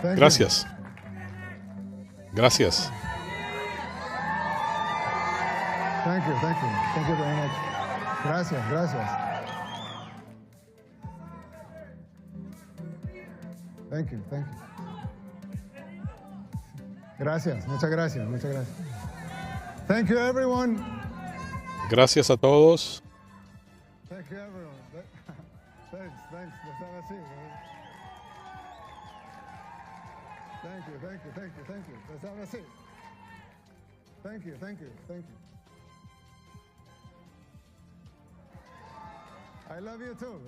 Gracias. Gracias. Thank you very much. Gracias. Thank you. Gracias, muchas gracias. Thank you, everyone. Gracias a todos. Thank you, everyone. Thanks. Let's have a seat. Thank you. Let's have a seat. Thank you. I love you too.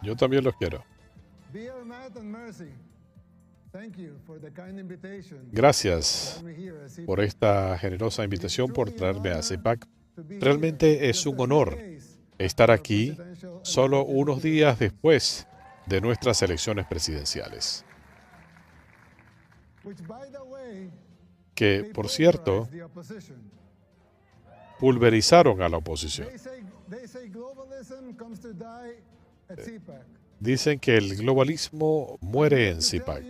Yo también los quiero. Dear Matt and Mercy, thank you for the kind invitation. Gracias por esta generosa invitación, por traerme a CEPAC. Realmente es un honor estar aquí solo unos días después de nuestras elecciones presidenciales. Que, por cierto, pulverizaron a la oposición. Dicen que el globalismo muere en CEPAC.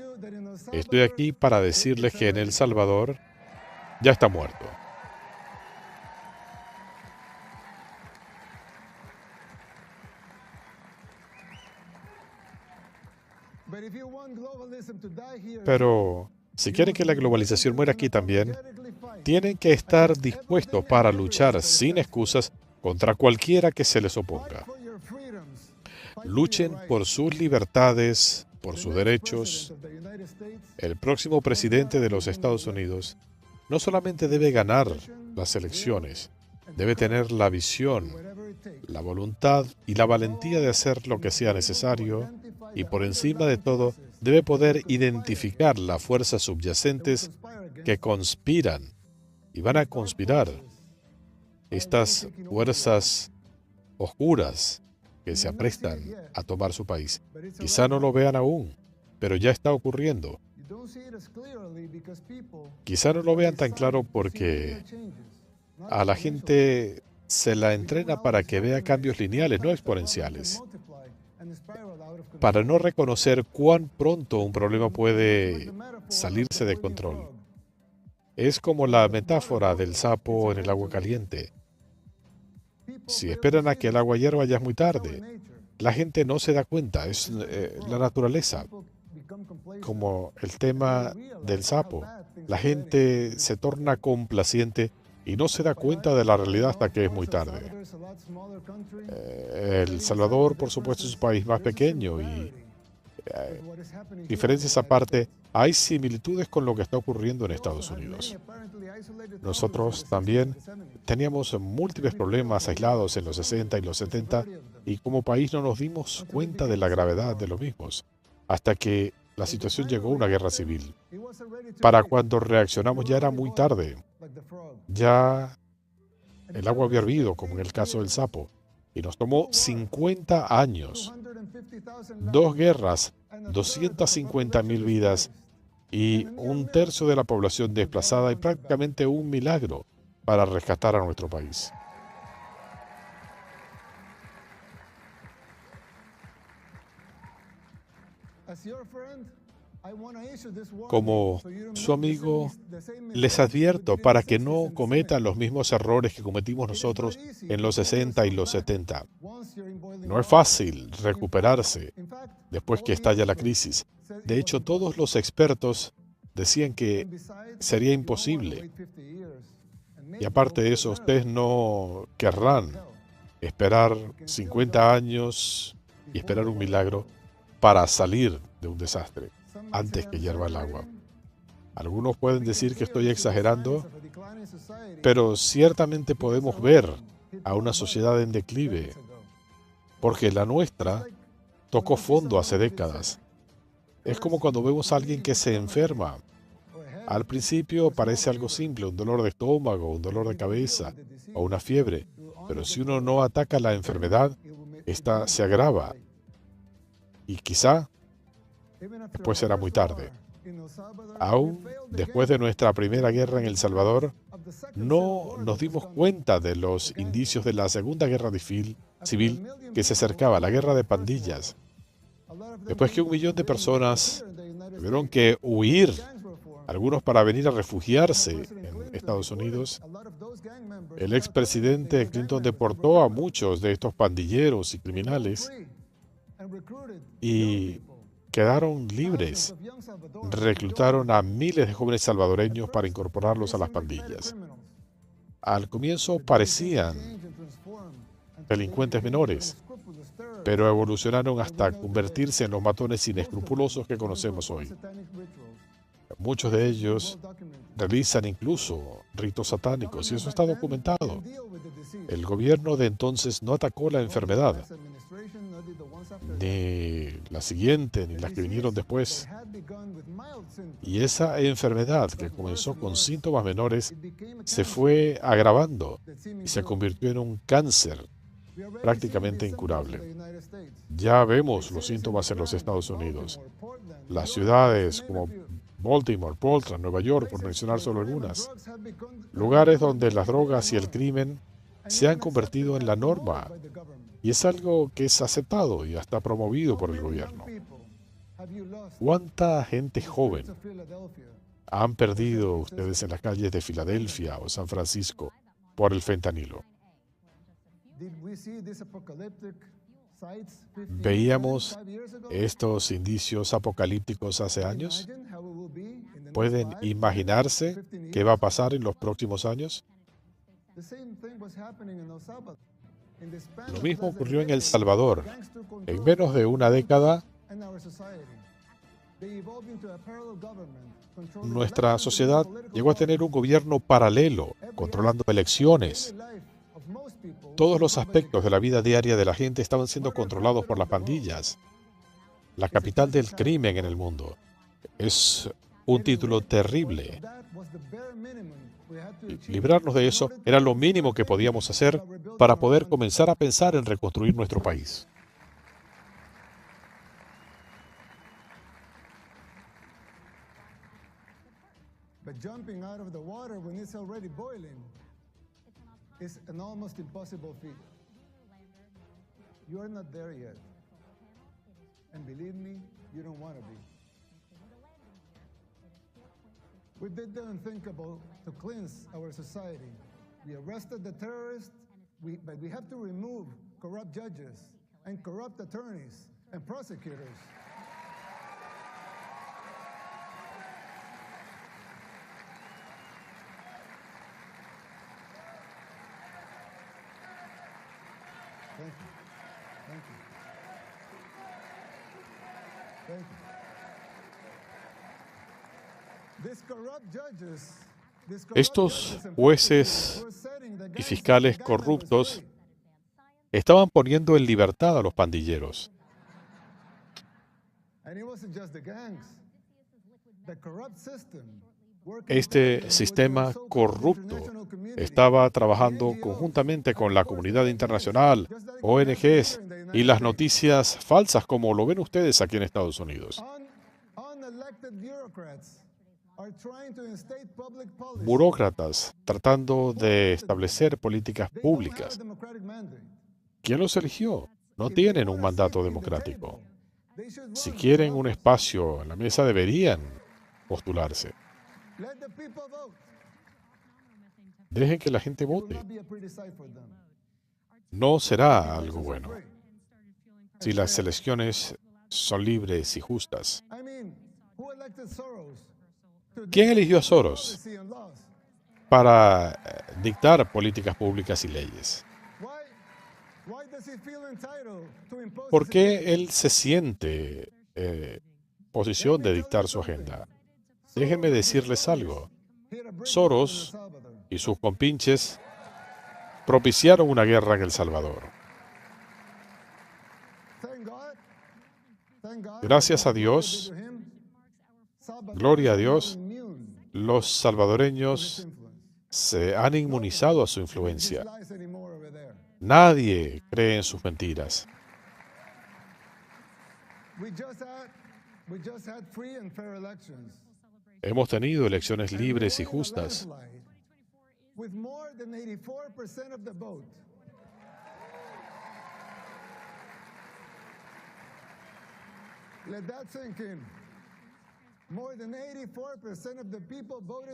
Estoy aquí para decirles que en El Salvador ya está muerto. Pero si quieren que la globalización muera aquí también, tienen que estar dispuestos para luchar sin excusas contra cualquiera que se les oponga. Luchen por sus libertades, por sus derechos. El próximo presidente de los Estados Unidos no solamente debe ganar las elecciones, debe tener la visión, la voluntad y la valentía de hacer lo que sea necesario, y por encima de todo, debe poder identificar las fuerzas subyacentes que conspiran y van a conspirar. Estas fuerzas oscuras que se aprestan a tomar su país. Quizá no lo vean aún, pero ya está ocurriendo. Quizá no lo vean tan claro porque a la gente se la entrena para que vea cambios lineales, no exponenciales, para no reconocer cuán pronto un problema puede salirse de control. Es como la metáfora del sapo en el agua caliente. Si esperan a que el agua hierva, ya es muy tarde. La gente no se da cuenta, es la naturaleza. Como el tema del sapo. La gente se torna complaciente y no se da cuenta de la realidad hasta que es muy tarde. El Salvador, por supuesto, es un país más pequeño y diferencias aparte, hay similitudes con lo que está ocurriendo en Estados Unidos. Nosotros también teníamos múltiples problemas aislados en los 60 y los 70 y como país no nos dimos cuenta de la gravedad de los mismos hasta que la situación llegó a una guerra civil. Para cuando reaccionamos ya era muy tarde. Ya el agua había hervido, como en el caso del sapo, y nos tomó 50 años. 2 guerras, 250.000 vidas y 1/3 de la población desplazada y prácticamente un milagro para rescatar a nuestro país. Como su amigo, les advierto para que no cometan los mismos errores que cometimos nosotros en los 60 y los 70. No es fácil recuperarse después que estalla la crisis. De hecho, todos los expertos decían que sería imposible. Y aparte de eso, ustedes no querrán esperar 50 años y esperar un milagro para salir de un desastre antes que hierva el agua. Algunos pueden decir que estoy exagerando, pero ciertamente podemos ver a una sociedad en declive, porque la nuestra tocó fondo hace décadas. Es como cuando vemos a alguien que se enferma. Al principio parece algo simple, un dolor de estómago, un dolor de cabeza o una fiebre, pero si uno no ataca la enfermedad, esta se agrava y quizá después será muy tarde. Aún después de nuestra primera guerra en El Salvador, no nos dimos cuenta de los indicios de la Segunda Guerra Civil que se acercaba, la guerra de pandillas. Después que 1 millón de personas Tuvieron que huir, algunos para venir a refugiarse en Estados Unidos. El expresidente Clinton deportó a muchos de estos pandilleros y criminales y quedaron libres. Reclutaron a miles de jóvenes salvadoreños para incorporarlos a las pandillas. Al comienzo parecían delincuentes menores, pero evolucionaron hasta convertirse en los matones inescrupulosos que conocemos hoy. Muchos de ellos realizan incluso ritos satánicos, y eso está documentado. El gobierno de entonces no atacó la enfermedad, ni la siguiente, ni las que vinieron después. Y esa enfermedad, que comenzó con síntomas menores, se fue agravando y se convirtió en un cáncer prácticamente incurable. Ya vemos los síntomas en los Estados Unidos. Las ciudades como Baltimore, Portland, Nueva York, por mencionar solo algunas. Lugares donde las drogas y el crimen se han convertido en la norma. Y es algo que es aceptado y hasta promovido por el gobierno. ¿Cuánta gente joven han perdido ustedes en las calles de Filadelfia o San Francisco por el fentanilo? ¿Veíamos estos indicios apocalípticos hace años? ¿Pueden imaginarse qué va a pasar en los próximos años? Lo mismo ocurrió en El Salvador. En menos de una década, nuestra sociedad llegó a tener un gobierno paralelo, controlando elecciones. Todos los aspectos de la vida diaria de la gente estaban siendo controlados por las pandillas. La capital del crimen en el mundo. Es un título terrible. Librarnos de eso era lo mínimo que podíamos hacer para poder comenzar a pensar en reconstruir nuestro país. But jumping out of the water when it's already boiling is an almost impossible feat. You are not there yet. And believe me, you don't want to be. We did the unthinkable to cleanse our society. We arrested the terrorists, but we have to remove corrupt judges and corrupt attorneys and prosecutors. Thank you. Thank you. Thank you. Estos jueces y fiscales corruptos estaban poniendo en libertad a los pandilleros. Este sistema corrupto estaba trabajando conjuntamente con la comunidad internacional, ONGs y las noticias falsas, como lo ven ustedes aquí en Estados Unidos. Burócratas tratando de establecer políticas públicas. ¿Quién los eligió? No tienen un mandato democrático. Si quieren un espacio en la mesa, deberían postularse. Dejen que la gente vote. No será algo bueno si las elecciones son libres y justas. ¿Quién eligió a Soros para dictar políticas públicas y leyes? ¿Por qué él se siente posición de dictar su agenda? Déjenme decirles algo. Soros y sus compinches propiciaron una guerra en El Salvador. Gracias a Dios, gloria a Dios, los salvadoreños se han inmunizado a su influencia. Nadie cree en sus mentiras. Hemos tenido elecciones libres y justas.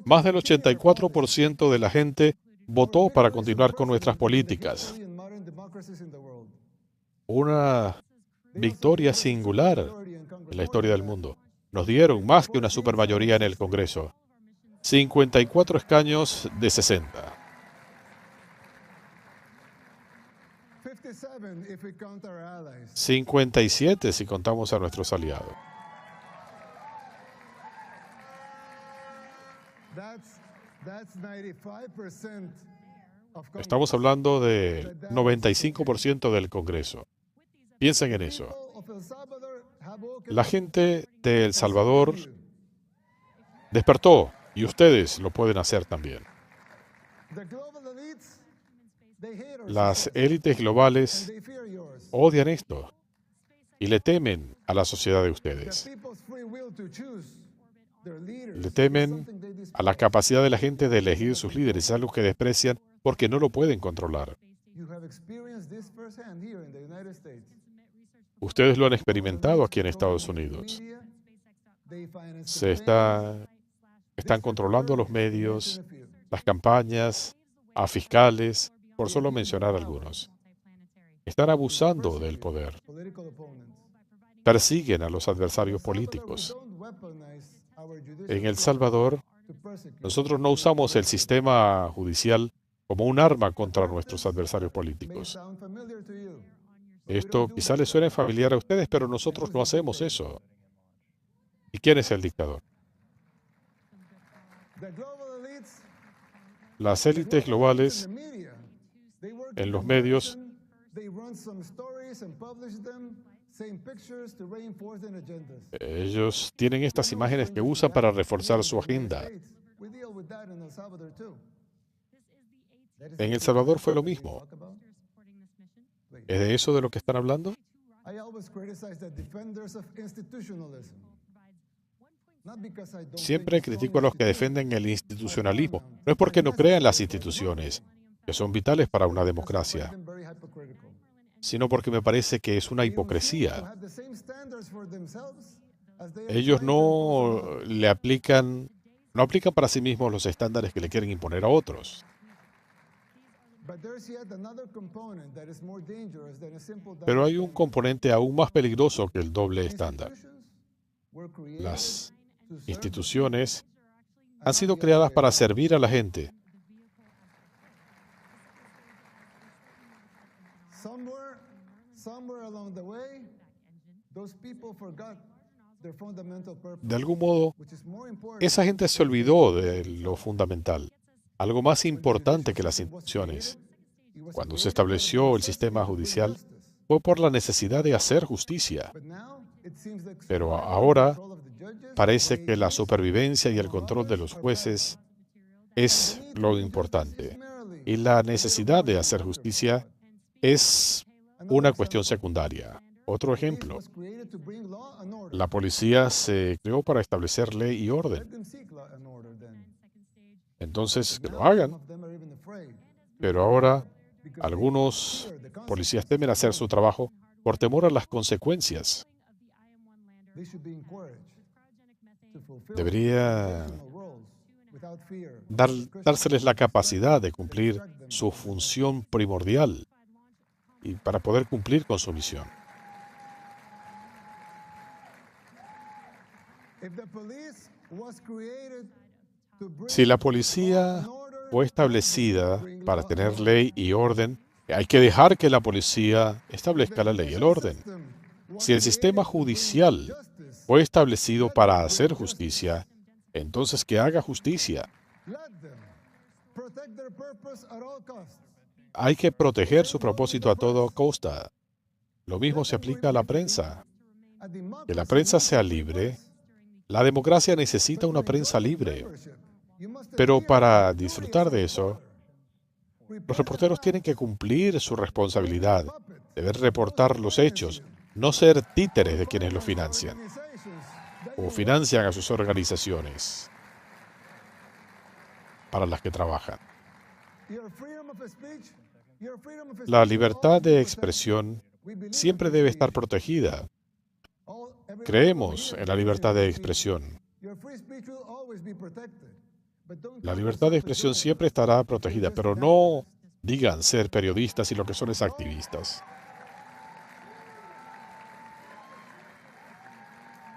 Más del 84% de la gente votó para continuar con nuestras políticas. Una victoria singular en la historia del mundo. Nos dieron más que una supermayoría en el Congreso. 54 escaños de 60. 57 si contamos a nuestros aliados. Estamos hablando del 95% del Congreso. Piensen en eso. La gente de El Salvador despertó y ustedes lo pueden hacer también. Las élites globales odian esto y le temen a la sociedad de ustedes. Le temen a la capacidad de la gente de elegir sus líderes, es algo que desprecian porque no lo pueden controlar. Ustedes lo han experimentado aquí en Estados Unidos. Están controlando los medios, las campañas, a fiscales, por solo mencionar algunos. Están abusando del poder. Persiguen a los adversarios políticos. En El Salvador, nosotros no usamos el sistema judicial como un arma contra nuestros adversarios políticos. Esto quizá les suene familiar a ustedes, pero nosotros no hacemos eso. ¿Y quién es el dictador? Las élites globales en los medios ellos tienen estas imágenes que usan para reforzar su agenda. En El Salvador fue lo mismo. ¿Es de eso de lo que están hablando? Siempre critico a los que defienden el institucionalismo. No es porque no crean las instituciones, que son vitales para una democracia, sino porque me parece que es una hipocresía. Ellos no aplican para sí mismos los estándares que le quieren imponer a otros. Pero hay un componente aún más peligroso que el doble estándar. Las instituciones han sido creadas para servir a la gente. De algún modo, esa gente se olvidó de lo fundamental, algo más importante que las instituciones. Cuando se estableció el sistema judicial, fue por la necesidad de hacer justicia. Pero ahora parece que la supervivencia y el control de los jueces es lo importante. Y la necesidad de hacer justicia es una cuestión secundaria. Otro ejemplo, la policía se creó para establecer ley y orden. Entonces, que lo hagan. Pero ahora, algunos policías temen hacer su trabajo por temor a las consecuencias. Debería dárseles la capacidad de cumplir su función primordial y para poder cumplir con su misión. Si la policía fue establecida para tener ley y orden, hay que dejar que la policía establezca la ley y el orden. Si el sistema judicial fue establecido para hacer justicia, entonces que haga justicia. Hay que proteger su propósito a toda costa. Lo mismo se aplica a la prensa. Que la prensa sea libre. La democracia necesita una prensa libre. Pero para disfrutar de eso, los reporteros tienen que cumplir su responsabilidad. Deben reportar los hechos, no ser títeres de quienes los financian o financian a sus organizaciones para las que trabajan. La libertad de expresión siempre debe estar protegida. Creemos en la libertad de expresión. Your free speech will always be protected. But don't La call libertad de yourself a expresión journalist siempre estará if you're protegida, just pero a no capitalist. digan ser periodistas y lo que son es activistas.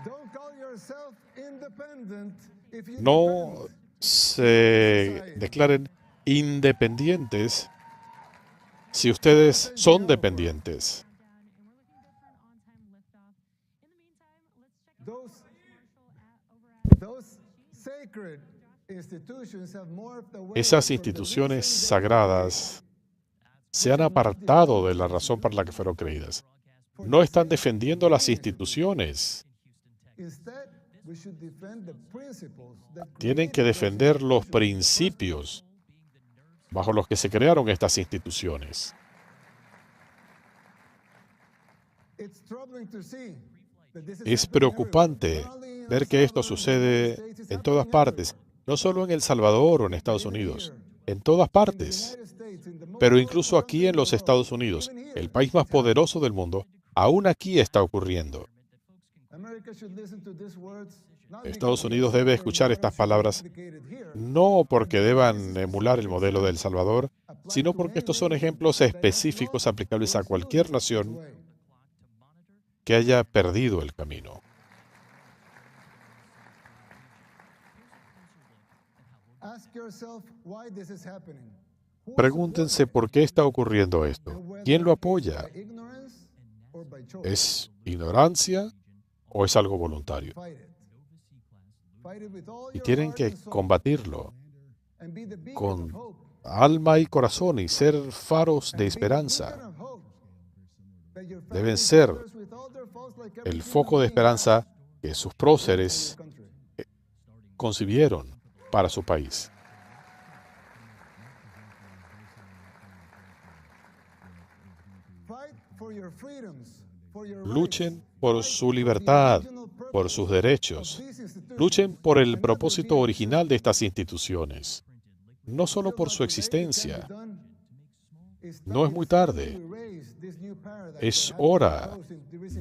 Don't call yourself independent if you No depend se society. declaren independientes si ustedes son dependientes. Those sacred institutions have morphed away Esas from the instituciones reason they were sagradas se han apartado de la razón para la que fueron creídas. created. No están defendiendo las instituciones. Instead, we should defend the principles that Tienen que created those defender los institutions in the first place. principios bajo los que se crearon estas instituciones. It's troubling to see that this is Es happening preocupante everywhere, not only in El ver que esto Salvador, the United sucede States, it's en todas happening partes, everywhere. no solo en El Salvador o en Estados Even Unidos, here, en todas in the partes, United States, in the most pero powerful incluso aquí country en in the los world, Estados Unidos, even here, el país más it's happening. poderoso del mundo, aún aquí está ocurriendo. America should listen to these words, not Estados because Unidos this debe or escuchar what estas should be palabras replicated here, no porque but because this deban is a emular el specific modelo de El example Salvador, applied sino to porque any estos son nation ejemplos that has específicos lost aplicables or a is cualquier losing its nación way. que haya perdido el camino. Ask yourself why this is happening. Who Pregúntense supports it? por qué está ocurriendo esto. And whether ¿Quién lo it's apoya? by ignorance or by choice. ¿Es ignorancia o es algo voluntario? Fight it. Fight it with all Y your tienen heart que and soul, combatirlo and be the beacon con of hope. alma y corazón y ser faros de And be the esperanza. beacon of hope that your Deben family ser members with all their faults like every el human foco de being esperanza has que sus in próceres your country. concibieron para su país. Fight for your freedoms, for your Luchen rights. por Fight su for the libertad, original por purpose sus of derechos. these institutions, Luchen por el and not their propósito mere original de existence. estas instituciones, no solo Still por not su too late, it can be existencia. done. No es muy tarde. Es hora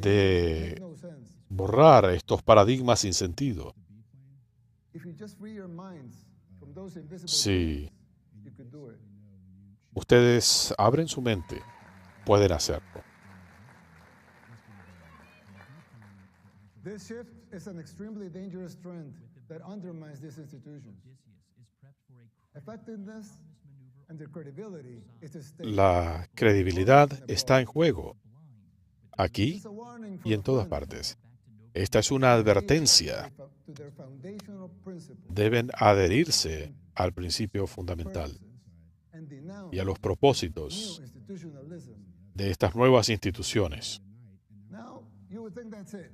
de borrar estos paradigmas sin sentido. Si ustedes abren su mente, pueden hacerlo. This shift is an extremely dangerous trend that undermines these institutions. Effectiveness and their credibility is at stake. La credibilidad está en juego, aquí It's a warning for y en todas offenders partes. Esta es una advertencia. to their foundational principles, Deben adherirse al principio fundamental and denounce y a los new propósitos institutionalism. de estas nuevas instituciones. Now, you would think that's it,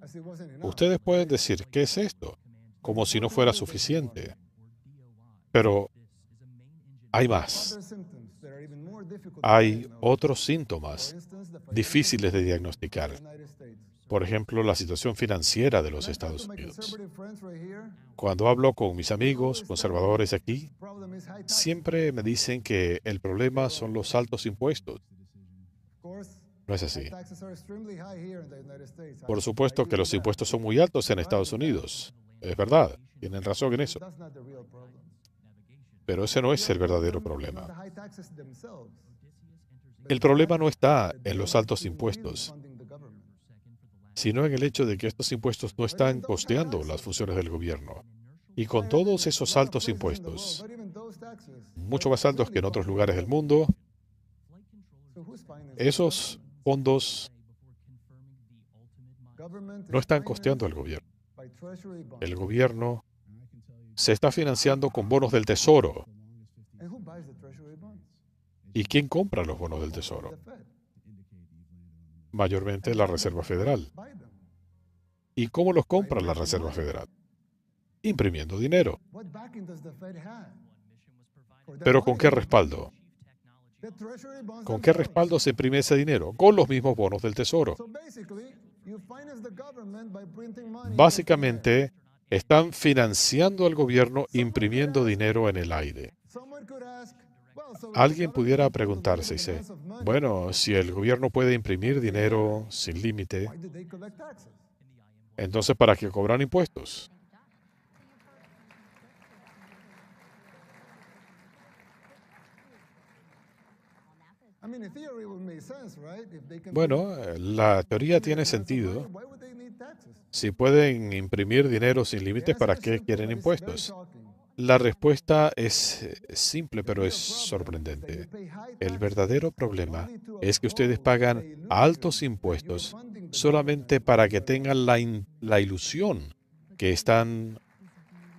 as it wasn't enough. Ustedes pueden decir, ¿qué es esto? Como si no fuera suficiente. Pero hay más. Other symptoms that are even more difficult to Hay diagnose. otros For síntomas instance, the difíciles de diagnosticar. United States. Por ejemplo, la situación financiera de los When I talk Estados to my Unidos. conservative friends right here, Cuando hablo con mis amigos conservadores aquí, the problem is high taxes. siempre me dicen que el problema son los altos impuestos. Of course, No es así. taxes are extremely high here in the United States. Por supuesto que los impuestos son muy altos en Estados Unidos. Es verdad, tienen razón en eso. That's not the real problem. Pero ese no es el verdadero Not the problema. high taxes themselves, but El the problema fact no está that en they los are altos really impuestos, funding the government. sino en el hecho de que estos impuestos no están costeando las funciones del gobierno. Y con todos esos altos impuestos, But even those taxes, mucho más altos que en otros lugares del mundo, so who's financing esos fondos government? no Is están financed costeando al gobierno. by treasury bonds. El gobierno se está financiando con bonos del tesoro. And who buys the treasury bonds? ¿Y quién compra los bonos del tesoro? The Fed. Mayormente la Reserva Federal. Buy them. ¿Y cómo los compra la Reserva Federal? Imprimiendo dinero. What backing does the Fed have for that ¿Pero con money? qué respaldo? The treasury bonds ¿Con qué themselves. respaldo se imprime ese dinero? Con los mismos bonos del tesoro. So basically, you finance the government by printing money in thin air. Básicamente, están financiando al gobierno imprimiendo dinero en el aire. Someone could ask, well, so if the Alguien government pudiera can print preguntarse, unlimited dice, amounts of money, bueno, si el gobierno puede imprimir dinero sin límite, why do they collect taxes? Entonces, ¿para qué cobran impuestos? I mean, in theory, it would make sense, right? If they can Bueno, la teoría tiene sentido. why would they need taxes? Si pueden imprimir dinero sin límites, ¿para qué quieren impuestos? La respuesta es simple, pero es sorprendente. El verdadero problema es que ustedes pagan altos impuestos solamente para que tengan la ilusión que están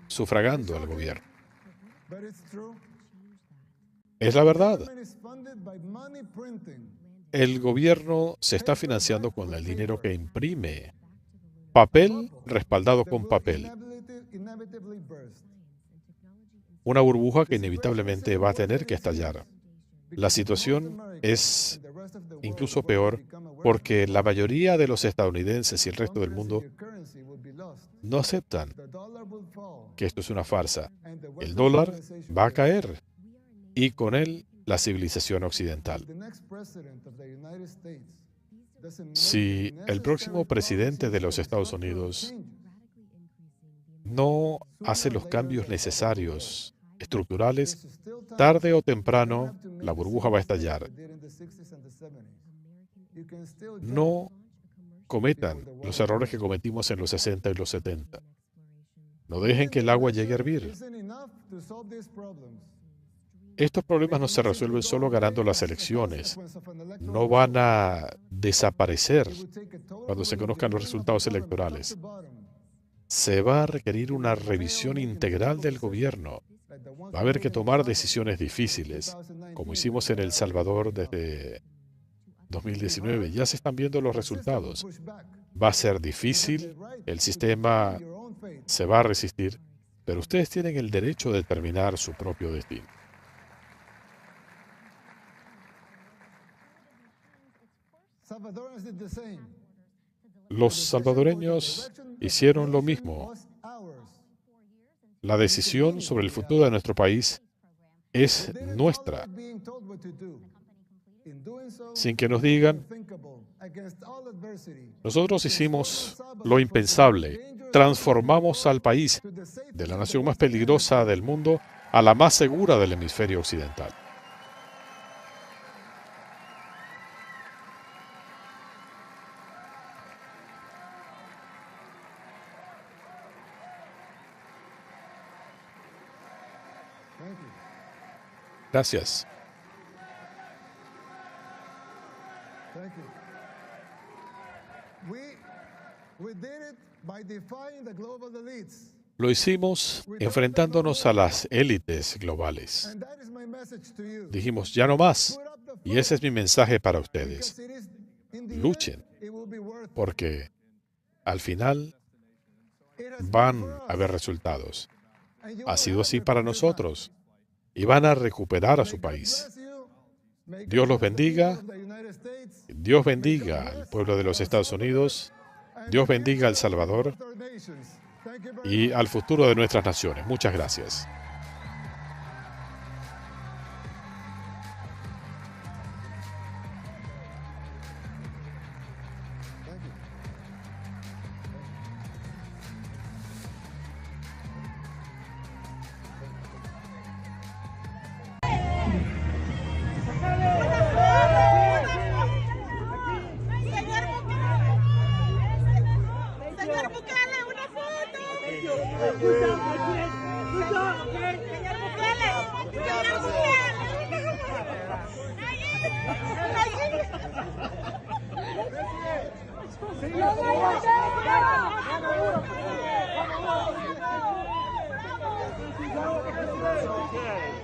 sufragando al gobierno. But it's true. Es la verdad. Government is funded by money printing. El gobierno se está financiando con el dinero que imprime. Papel respaldado The con balloon papel. inevitably burst. Una burbuja que inevitablemente va a tener que estallar. La situación es incluso peor porque la mayoría de los estadounidenses y el resto del mundo no aceptan que esto es una farsa. El dólar va a caer y con él la civilización occidental. Si el próximo presidente de los Estados Unidos no hace los cambios necesarios, estructurales, tarde o temprano la burbuja va a estallar. No cometan los errores que cometimos en los 60 y los 70. No dejen que el agua llegue a hervir. Estos problemas no se resuelven solo ganando las elecciones. No van a desaparecer cuando se conozcan los resultados electorales. Se va a requerir una revisión integral del gobierno. Va a haber que tomar decisiones difíciles, como hicimos en El Salvador desde 2019. Ya se están viendo los resultados. Va a ser difícil, el sistema se va a resistir, pero ustedes tienen el derecho de determinar su propio destino. Los salvadoreños hicieron lo mismo. La decisión sobre el futuro de nuestro país es nuestra. Sin que nos digan, nosotros hicimos lo impensable. Transformamos al país de la nación más peligrosa del mundo a la más segura del hemisferio occidental. Gracias. Lo hicimos enfrentándonos a las élites globales. Dijimos, ya no más. Y ese es mi mensaje para ustedes. Luchen, porque al final van a haber resultados. Ha sido así para nosotros. Y van a recuperar a su país. Dios los bendiga. Dios bendiga al pueblo de los Estados Unidos. Dios bendiga a El Salvador y al futuro de nuestras naciones. Muchas gracias. Señor Bukele, una foto. Señor Bukele.